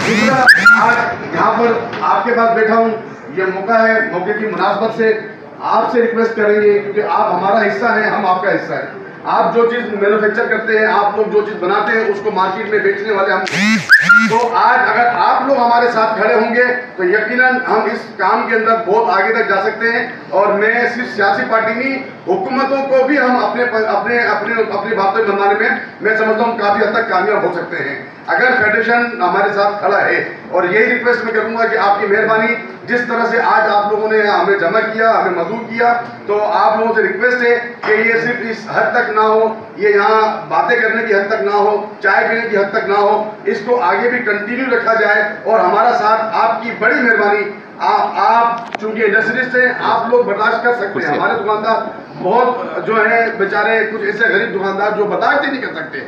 दूसरा, आज यहाँ पर आपके पास बैठा हूँ, ये मौका है, मौके की मुनासबत से आपसे रिक्वेस्ट करेंगे, क्योंकि आप हमारा हिस्सा हैं, हम आपका हिस्सा है। आप जो चीज़ मैन्युफैक्चर करते हैं, आप लोग जो चीज़ बनाते हैं, उसको मार्केट में बेचने वाले हम। तो आज अगर आप लोग हमारे साथ खड़े होंगे तो यकीनन हम इस काम के अंदर बहुत आगे तक जा सकते हैं। और मैं सिर्फ सियासी पार्टी नहीं, हुकूमतों को भी हम अपनी बातें मनवाने में मैं समझता हूँ काफ़ी हद तक कामयाब हो सकते हैं, अगर फेडरेशन हमारे साथ खड़ा है। और यही रिक्वेस्ट मैं करूँगा कि आपकी मेहरबानी, जिस तरह से आज आप लोगों ने हमें जमा किया, हमें मदद किया, तो आप लोगों से रिक्वेस्ट है कि ये सिर्फ इस हद तक ना हो, ये यहाँ बातें करने की हद तक ना हो, चाय पीने की हद तक ना हो, इसको आगे भी कंटिन्यू रखा जाए। और हमारा साथ, आपकी बड़ी मेहरबानी, आप चूंकि इंडस्ट्रियलिस्ट हैं, आप लोग बर्दाश्त कर सकते हैं। हमारे दुकानदार बहुत जो है बेचारे, कुछ ऐसे गरीब दुकानदार जो बर्दाश्त ही नहीं कर सकते,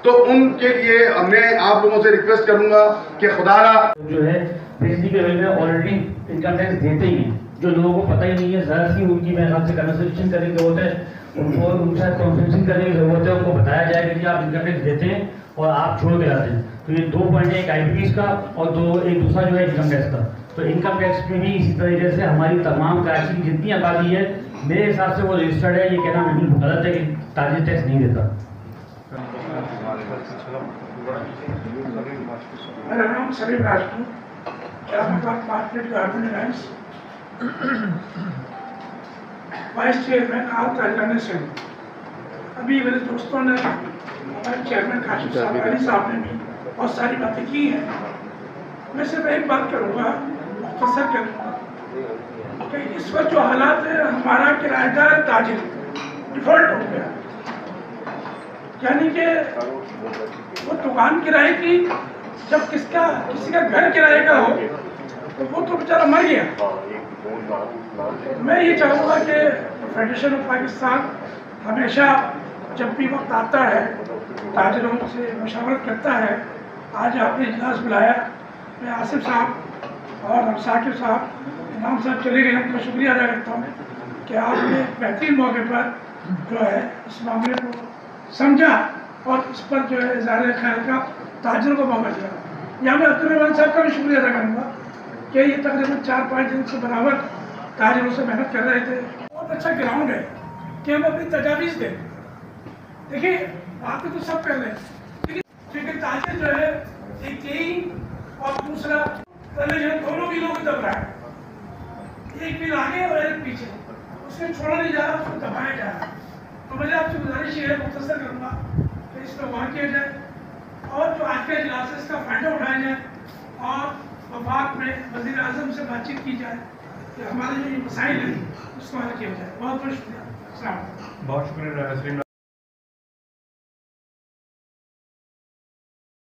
तो उनके लिए मैं आप लोगों से रिक्वेस्ट करूंगा कि खुदारा जो है बिजली के बिल में ऑलरेडी इनकम टैक्स देते ही हैं, जो लोगों को पता ही नहीं है। जरा सी उनकी मेरे ख्याल से कन्वर्सेशन करने की जरूरत है, उनको उनसे कॉन्फ्रेंसिंग करने की जरूरत है, उनको बताया जाए कि आप इनकम टैक्स देते हैं और आप छोड़ के आते हैं। तो ये 2 पॉइंट है, एक IPTs का और एक दूसरा जो है इनकम टैक्स का। तो इनकम टैक्स में भी इसी तरीके से हमारी तमाम कराची की जितनी आबादी है, मेरे हिसाब से वो रजिस्टर्ड है। ये कहना बिल्कुल गलत है कि ताजिर टैक्स नहीं देता। मेरा नाम Salim Rajput, market garden lines, vice chairman आप ताजराना से। अभी मेरे दोस्तों ने, हमारे चेयरमैन काशिफ साहब, अली साहब ने भी बहुत सारी बातें की हैं। मैं सिर्फ एक बात करूँगा, मुख्तसर करूँगा कि इस वक्त जो हालात है, हमारा किराएदार ताजिर डिफॉल्ट हो गया, यानी कि वो दुकान किराए की, जब किसी का घर किराए का हो तो वो तो बेचारा मर गया। मैं ये चाहूँगा कि फेडरेशन ऑफ पाकिस्तान हमेशा जब भी वक्त आता है ताजिरों से मशवरत करता है। आज आपने इजलास बुलाया, मैं आसिफ साहब और साकिब साहब, इमाम साहब चले गए, उनका शुक्रिया अदा करता हूँ कि आपने बेहतरीन मौके पर जो है इस मामले को समझा और इस पर जो है इज़हार ख्याल का ताजिरों को मौका दिया। यहाँ मैं अब्दुल साहब का भी शुक्रिया अदा करूँगा कि ये तकरीबन 4-5 दिन से बराबर ताजिरों से मेहनत कर रहे थे। बहुत अच्छा ग्राउंड है कि हम अपनी तजावीज़ दें। देखिए बातें तो सब कर रहे हैं, लेकिन ताजिर जो है एक चेन और दूसरा रिलीजन, दोनों भी लोग दब रहा है, एक भी आगे और एक पीछे, उसको छोड़ा नहीं जा रहा, उसको दबाया जा रहा है। तो मुझे आपसे गुजारिश ये है, मुख्तसर करूँगा कि इस पर गौर किया जाए और जो आज के इजलास है इसका फ़ायदा उठाया जाए और वफाक में वज़ीर आज़म से बातचीत की जाए कि हमारे जो ये मसाइल हैं उसको हल किया जाए। बहुत बहुत शुक्रिया। बहुत शुक्रिया।